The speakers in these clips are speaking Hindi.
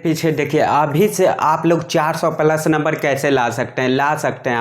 पीछे देखिए, अभी से आप लोग 400 प्लस नंबर कैसे ला सकते हैं,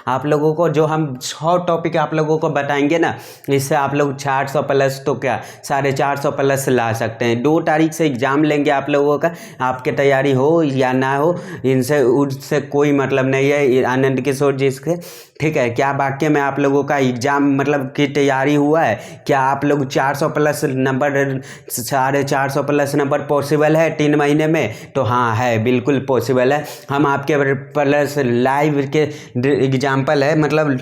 आप लोगों को जो हम 6 टॉपिक आप लोगों को बताएंगे ना, इससे आप लोग 400 प्लस तो क्या 450 प्लस ला सकते हैं। 2 तारीख से एग्ज़ाम लेंगे आप लोगों का, आपकी तैयारी हो या ना हो इनसे उससे कोई मतलब नहीं है। आनंद किशोर जी से, ठीक है, क्या वाकई में आप लोगों का एग्ज़ाम मतलब की तैयारी हुआ है? क्या आप लोग 400 plus number 450 plus number possible है 3 महीने में? तो हाँ है, बिल्कुल पॉसिबल है। हम आपके प्लस लाइव के एग्जाम्पल है, मतलब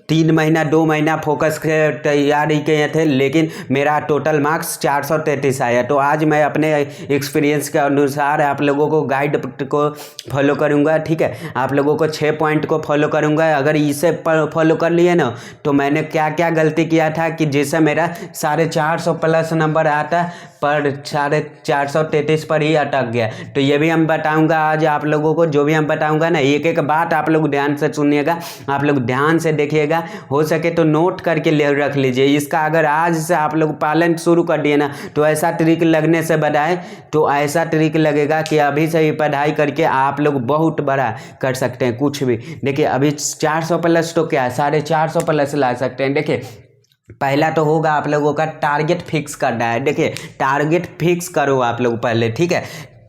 3 महीना 2 महीना फोकस के तैयारी किए थे, लेकिन मेरा टोटल मार्क्स 433 आया। तो आज मैं अपने एक्सपीरियंस के अनुसार आप लोगों को गाइड को फॉलो करूंगा, ठीक है। आप लोगों को 6 पॉइंट को फॉलो करूंगा। अगर इसे फॉलो कर लिए ना, तो मैंने क्या क्या गलती किया था कि जिससे मेरा 450 प्लस नंबर आता पर 433 पर ही अटक गया। तो ये भी हम बताऊंगा आज आप लोगों को। जो भी हम बताऊंगा ना, एक एक बात आप लोग ध्यान से सुनिएगा, आप लोग ध्यान से देखिएगा, हो सके तो नोट करके ले रख लीजिए। इसका अगर आज से आप लोग पालन शुरू कर दिए ना, तो ऐसा ट्रिक लगने से बताए, तो ऐसा ट्रिक लगेगा कि अभी से ही पढ़ाई करके आप लोग बहुत बड़ा कर सकते हैं, कुछ भी। देखिए अभी 400 प्लस तो क्या 450 प्लस ला सकते हैं। देखिए पहला तो होगा आप लोगों का टारगेट फिक्स करना है। देखिए टारगेट फिक्स करो आप लोग पहले, ठीक है,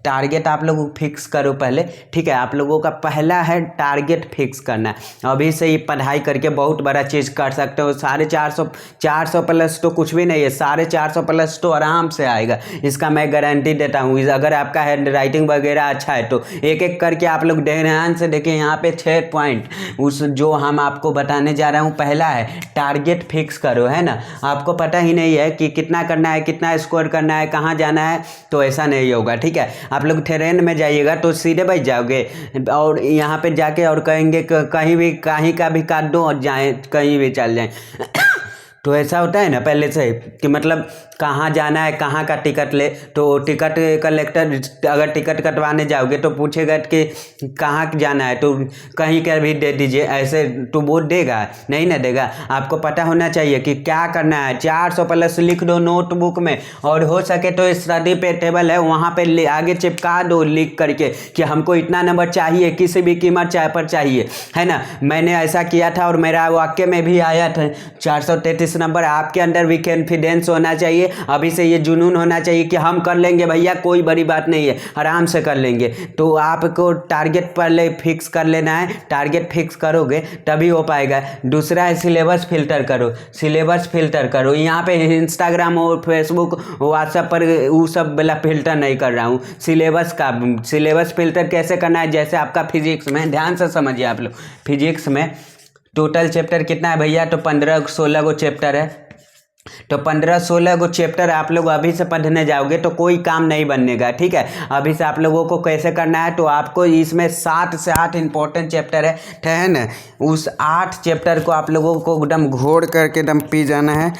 टारगेट आप लोग फिक्स करो पहले, ठीक है। आप लोगों का पहला है टारगेट फिक्स करना है। अभी से ही पढ़ाई करके बहुत बड़ा चीज़ कर सकते हो। 450 प्लस तो कुछ भी नहीं है, 450 प्लस तो आराम से आएगा, इसका मैं गारंटी देता हूँ। अगर आपका हैंड राइटिंग वगैरह अच्छा है तो एक एक करके आप लोग ध्यान से देखिए। यहाँ पे 6 पॉइंट उस जो हम आपको बताने जा रहा हूँ, पहला है टारगेट फिक्स करो, है ना। आपको पता ही नहीं है कि कितना करना है, कितना स्कोर करना है, कहाँ जाना है, तो ऐसा नहीं होगा, ठीक है। आप लोग ट्रेन में जाइएगा तो सीधे बैठ जाओगे और यहाँ पे जाके और कहेंगे कहीं का भी काट दो और जाएं, कहीं भी चल जाएं। तो ऐसा होता है ना पहले से कि मतलब कहाँ जाना है, कहाँ का टिकट ले, तो टिकट कलेक्टर अगर टिकट कटवाने जाओगे तो पूछेगा कि कहाँ जाना है, तो कहीं का भी दे दीजिए, ऐसे तो वो देगा नहीं ना देगा। आपको पता होना चाहिए कि क्या करना है। 400 प्लस लिख दो नोटबुक में, और हो सके तो स्टडी पे टेबल है वहाँ पे आगे चिपका दो लिख करके कि हमको इतना नंबर चाहिए, किसी भी कीमत चाहे पर चाहिए, है ना। मैंने ऐसा किया था और मेरा वाक्य में भी आया था 433 नंबर। आपके अंदर भी कॉन्फिडेंस होना चाहिए, अभी से ये जुनून होना चाहिए कि हम कर लेंगे भैया, कोई बड़ी बात नहीं है, आराम से कर लेंगे। तो आपको टारगेट पहले फिक्स कर लेना है, टारगेट फिक्स करोगे तभी हो पाएगा। दूसरा है सिलेबस फिल्टर करो, सिलेबस फिल्टर करो। यहाँ पे इंस्टाग्राम और फेसबुक व्हाट्सएप पर वो सब वाला फिल्टर नहीं कर रहा हूँ, सिलेबस फिल्टर कैसे करना है। जैसे आपका फिजिक्स में, ध्यान से समझिए आप लोग, फिजिक्स में टोटल चैप्टर कितना है भैया, तो 15-16 गो चैप्टर है। तो 15-16 गो चैप्टर आप लोग अभी से पढ़ने जाओगे तो कोई काम नहीं बनेगा, ठीक है। अभी से आप लोगों को कैसे करना है, तो आपको इसमें 7 से 8 इंपॉर्टेंट चैप्टर है ना, उस 8 चैप्टर को आप लोगों को एकदम घोड़ करके एकदम पी जाना है।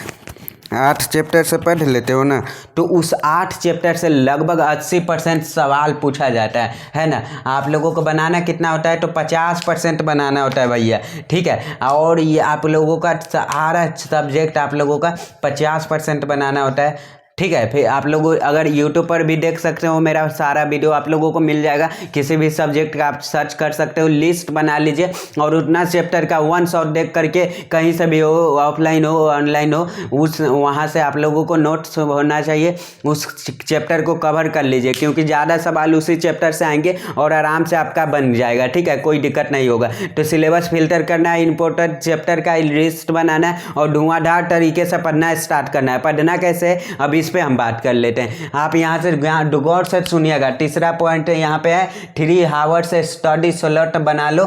8 चैप्टर से पढ़ लेते हो ना, तो उस 8 चैप्टर से लगभग 80% सवाल पूछा जाता है ना। आप लोगों को बनाना कितना होता है, तो 50% बनाना होता है भैया, ठीक है। और ये आप लोगों का सारा सब्जेक्ट आप लोगों का 50% बनाना होता है, ठीक है। फिर आप लोग अगर यूट्यूब पर भी देख सकते हो, मेरा सारा वीडियो आप लोगों को मिल जाएगा। किसी भी सब्जेक्ट का आप सर्च कर सकते हो, लिस्ट बना लीजिए और उतना चैप्टर का 1 शॉट देख करके, कहीं से भी हो, ऑफलाइन हो ऑनलाइन हो, उस वहाँ से आप लोगों को नोट्स होना चाहिए, उस चैप्टर को कवर कर लीजिए, क्योंकि ज़्यादा सवाल उसी चैप्टर से आएंगे और आराम से आपका बन जाएगा, ठीक है, कोई दिक्कत नहीं होगा। तो सिलेबस फिल्टर करना है, इंपॉर्टेंट चैप्टर का लिस्ट बनाना है और धुआंधार तरीके से पढ़ना स्टार्ट करना है। पढ़ना कैसे है अभी इस पे हम बात कर लेते हैं। आप यहाँ से गौर से सुनिएगा। तीसरा पॉइंट यहाँ पे है 3 आवर्स से स्टडी स्लॉट बना लो।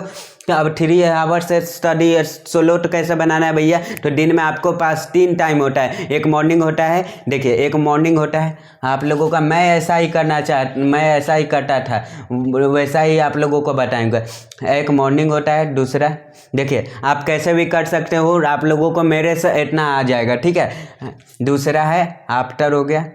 तो अब 3 आवर्स से स्टडी स्लॉट कैसे बनाना है भैया, तो दिन में आपको पास 3 टाइम होता है। एक मॉर्निंग होता है, देखिए एक मॉर्निंग होता है आप लोगों का, मैं ऐसा ही करता था, वैसा ही आप लोगों को बताएंगे। एक मॉर्निंग होता है, दूसरा देखिए आप कैसे भी कर सकते हो, आप लोगों को मेरे से इतना आ जाएगा, ठीक है। दूसरा है आफ्टर, हो गया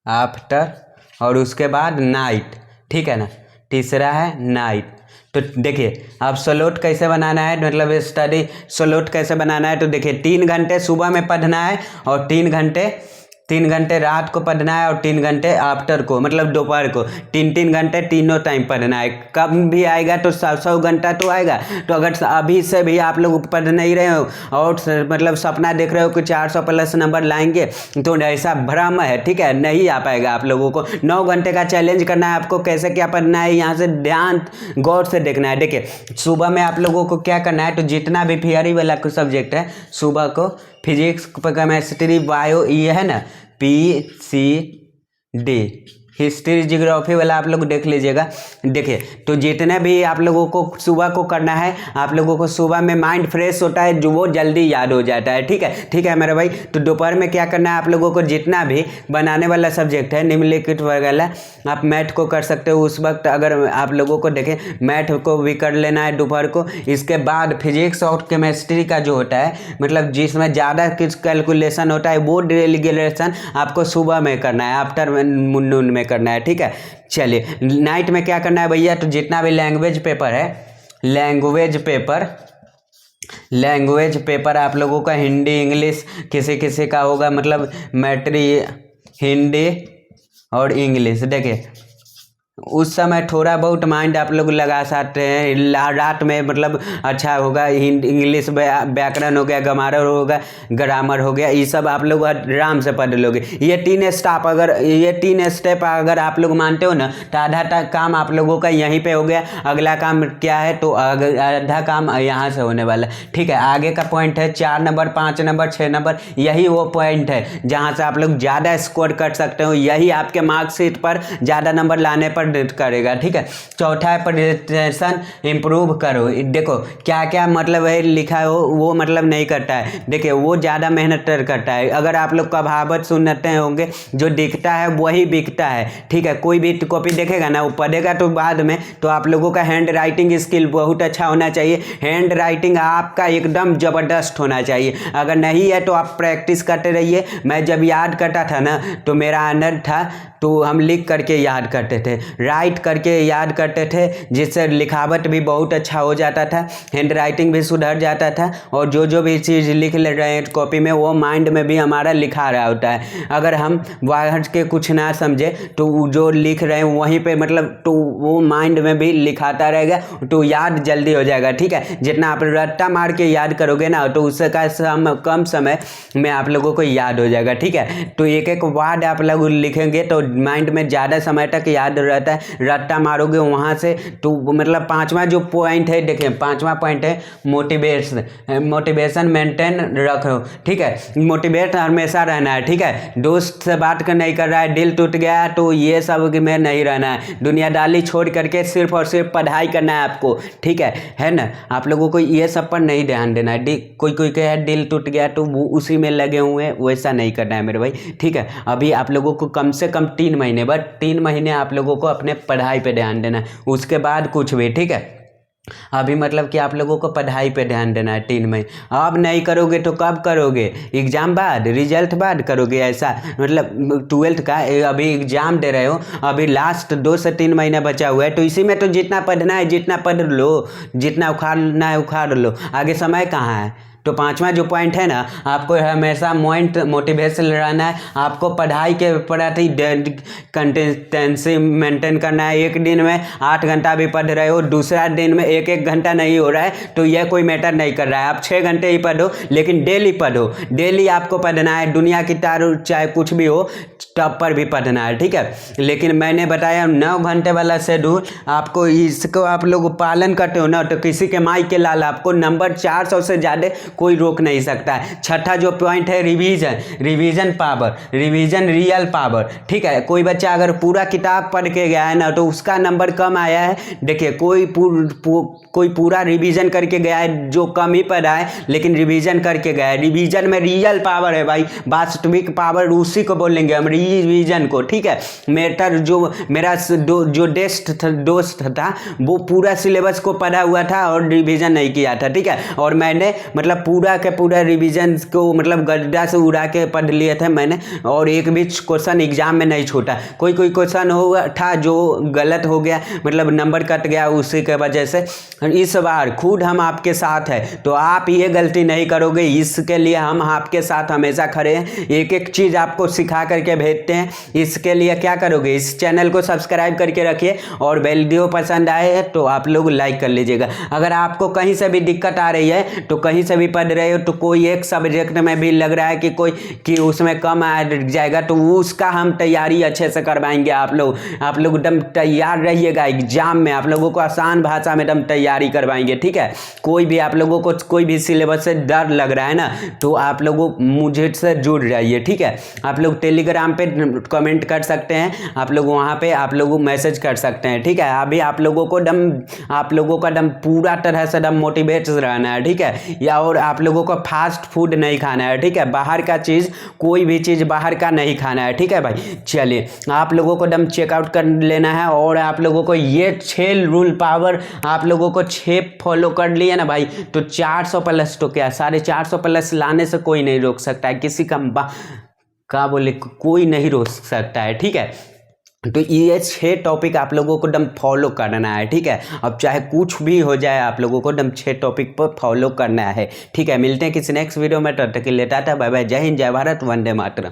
आफ्टर, और उसके बाद नाइट, ठीक है ना। तीसरा है नाइट। तो देखिए अब स्लॉट कैसे बनाना है, मतलब स्टडी स्लॉट कैसे बनाना है, तो देखिए 3 घंटे सुबह में पढ़ना है और 3 घंटे 3 घंटे रात को पढ़ना है और 3 घंटे आफ्टर को, मतलब दोपहर को 3 घंटे तीनों टाइम पढ़ना है। कब भी आएगा तो 100 घंटा तो आएगा। तो अगर अभी से भी आप लोग पढ़ नहीं रहे हो और मतलब सपना देख रहे हो कि 400 प्लस नंबर लाएंगे, तो ऐसा भ्रम है, ठीक है, नहीं आ पाएगा। आप लोगों को 9 घंटे का चैलेंज करना है। आपको कैसे क्या पढ़ना है यहाँ से ध्यान गौर से देखना है। देखिए सुबह में आप लोगों को क्या करना है, तो जितना भी थियरी वाला सब्जेक्ट है सुबह को, फिजिक्स, केमिस्ट्री, बायो, ये है ना PCD, हिस्ट्री, जियोग्राफी वाला आप लोग देख लीजिएगा। देखिए तो जितने भी आप लोगों को सुबह को करना है, आप लोगों को सुबह में माइंड फ्रेश होता है, जो वो जल्दी याद हो जाता है, ठीक है, ठीक है मेरे भाई। तो दोपहर में क्या करना है आप लोगों को, जितना भी बनाने वाला सब्जेक्ट है निम्नलिखित वगैरह, आप मैथ को कर सकते हो उस वक्त। अगर आप लोगों को देखें मैथ को भी कर लेना है दोपहर को। इसके बाद फिजिक्स और केमिस्ट्री का जो होता है, मतलब जिसमें ज़्यादा कुछ कैलकुलेशन होता है, वो डेलीगेशन आपको सुबह में करना है, आफ्टर नून में करना है, ठीक है। चलिए नाइट में क्या करना है भैया, तो जितना भी लैंग्वेज पेपर आप लोगों का, हिंदी इंग्लिश किसी किसी का होगा, मतलब मैट्री हिंदी और इंग्लिश। देखिए उस समय थोड़ा बहुत माइंड आप लोग लगा सकते हैं रात में, मतलब अच्छा होगा। इंग्लिश व्याकरण हो गया, ग्रामर हो गया, ये सब आप लोग आराम से पढ़ लोगे। ये 3 स्टेप अगर आप लोग मानते हो ना, तो आधा काम आप लोगों का यहीं पे हो गया। अगला काम क्या है, तो आधा काम यहाँ से होने वाला, ठीक है। आगे का पॉइंट है 4 नंबर, 5 नंबर, 6 नंबर, यही वो पॉइंट है जहाँ से आप लोग ज़्यादा स्कोर कर सकते हो। यही आपके मार्कशीट पर ज़्यादा नंबर लाने पर करेगा, ठीक है। चौथा है प्रेजेंटेशन इंप्रूव करो। देखो क्या क्या मतलब है लिखा हो, वो मतलब नहीं करता है। देखिए वो ज़्यादा मेहनत करता है। अगर आप लोग कहावत सुनते होंगे, जो दिखता है वही बिकता है, ठीक है। कोई भी कॉपी देखेगा ना, वो पढ़ेगा तो बाद में, तो आप लोगों का हैंड राइटिंग स्किल बहुत अच्छा होना चाहिए। हैंड राइटिंग आपका एकदम ज़बरदस्त होना चाहिए। अगर नहीं है तो आप प्रैक्टिस करते रहिए। मैं जब याद करता था ना, तो मेरा आनंद था, तो हम लिख करके याद करते थे, राइट करके याद करते थे, जिससे लिखावट भी बहुत अच्छा हो जाता था, हैंड राइटिंग भी सुधर जाता था, और जो भी चीज़ लिख ले रहे हैं कॉपी में, वो माइंड में भी हमारा लिखा रहा होता है। अगर हम बाहर के कुछ ना समझे, तो जो लिख रहे हैं वहीं पे, मतलब तो वो माइंड में भी लिखाता रहेगा, तो याद जल्दी हो जाएगा, ठीक है। जितना आप रट्टा मार के याद करोगे ना, तो उससे का कम समय में आप लोगों को याद हो जाएगा, ठीक है। तो एक एक वर्ड आप लोग लिखेंगे तो माइंड में ज़्यादा समय तक याद रहता है। रट्टा मारोगे वहाँ से, तो मतलब 5वां जो पॉइंट है, देखिए 5वां पॉइंट है मोटिवेशन मेंटेन रखो, ठीक है। मोटिवेट हमेशा रहना है, ठीक है। दोस्त से बात कर नहीं कर रहा है, दिल टूट गया, तो ये सब में नहीं रहना है। दुनियादारी छोड़ करके सिर्फ और सिर्फ पढ़ाई करना है आपको, ठीक है ना। आप लोगों को ये सब पर नहीं ध्यान देना है। कोई कहे दिल टूट गया तो वो उसी में लगे हुए हैं, वैसा नहीं करना है मेरे भाई, ठीक है। अभी आप लोगों को कम से कम 3 महीने, बस 3 महीने आप लोगों को अपने पढ़ाई पे ध्यान देना है, उसके बाद कुछ भी, ठीक है। अभी मतलब कि आप लोगों को पढ़ाई पे ध्यान देना है 3 महीने। अब नहीं करोगे तो कब करोगे, एग्जाम बाद, रिजल्ट बाद करोगे, ऐसा मतलब 12th का अभी एग्जाम दे रहे हो, अभी लास्ट 2 से 3 महीना बचा हुआ है, तो इसी में तो जितना पढ़ना है जितना पढ़ लो, जितना उखाड़ना है उखाड़ लो, आगे समय कहाँ है। तो 5वां जो पॉइंट है ना, आपको हमेशा मोटिवेशन रहना है। आपको पढ़ाई के प्रति कंसिस्टेंसी मेंटेन करना है। एक दिन में 8 घंटा भी पढ़ रहे हो, दूसरा दिन में 1 घंटा नहीं हो रहा है, तो यह कोई मैटर नहीं कर रहा है। आप 6 घंटे ही पढ़ो, लेकिन डेली पढ़ो, डेली आपको पढ़ना है। दुनिया की तार चाहे कुछ भी हो, टॉप पर भी पढ़ना है, ठीक है। लेकिन मैंने बताया 9 घंटे वाला शेड्यूल, आपको इसको आप लोग पालन करते हो ना, तो किसी के माई के लाल आपको नंबर 400 से ज़्यादा कोई रोक नहीं सकता है। छठा जो पॉइंट है revision power, revision real power, ठीक है। कोई बच्चा अगर पूरा किताब पढ़ के गया है ना, तो उसका नंबर कम आया है। देखिए कोई पूरा रिवीजन करके गया है, जो कम ही पढ़ा है लेकिन रिवीजन करके गया है। रिवीजन में रियल पावर है भाई, वास्तविक पावर उसी को बोलेंगे हम, रिवीजन को, ठीक है। मेरा जो दोस्त था वो पूरा सिलेबस को पढ़ा हुआ था और रिवीजन नहीं किया था, ठीक है। और मैंने मतलब पूरा के पूरा रिवीजन को मतलब गड्ढा से उड़ा के पढ़ लिए थे मैंने, और एक भी क्वेश्चन एग्जाम में नहीं छूटा। कोई कोई क्वेश्चन हो था जो गलत हो गया, मतलब नंबर कट गया उसी के वजह से। इस बार खुद हम आपके साथ है, तो आप ये गलती नहीं करोगे, इसके लिए हम आपके साथ हमेशा खड़े हैं। एक एक चीज़ आपको सिखा करके भेजते हैं। इसके लिए क्या करोगे, इस चैनल को सब्सक्राइब करके रखिए, और वीडियो पसंद आए तो आप लोग लाइक कर लीजिएगा। अगर आपको कहीं से भी दिक्कत आ रही है, तो कहीं से भी पढ़ रहे हो, तो कोई एक सब्जेक्ट में भी लग रहा है कि उसमें कम आ जाएगा, तो उसका हम तैयारी अच्छे से करवाएंगे। आप लोग एकदम तैयार रहिएगा। एग्जाम में आप लोगों को आसान भाषा में एकदम तैयारी करवाएंगे, ठीक है। कोई भी आप लोगों को कोई भी सिलेबस से डर लग रहा है ना, तो आप लोगों मुझे से जुड़ जाइए, ठीक है। आप लोग टेलीग्राम पे कमेंट कर सकते हैं, आप लोग वहाँ पे आप लोग मैसेज कर सकते हैं, ठीक है। अभी आप लोगों को एकदम पूरा तरह से एकदम मोटिवेट रहना है, ठीक है। या और आप लोगों को फास्ट फूड नहीं खाना है, ठीक है। बाहर का चीज़, कोई भी चीज़ बाहर का नहीं खाना है, ठीक है भाई। चलिए, आप लोगों को एकदम चेकआउट कर लेना है, और आप लोगों को ये 6 रूल पावर आप लोगों को 6 फॉलो कर लिए ना भाई, तो 400 प्लस तो क्या 450 प्लस लाने से कोई नहीं रोक सकता है, किसी का बोले कोई नहीं रोक सकता है, ठीक है। तो ये 6 टॉपिक आप लोगों को एकदम फॉलो करना है, ठीक है। अब चाहे कुछ भी हो जाए, आप लोगों को एकदम 6 टॉपिक पर फॉलो करना है, ठीक है। मिलते हैं किसी नेक्स्ट वीडियो में, तब तक के लिए टाटा बाय बाय, जय हिंद, जय भारत, वंदे मातरम।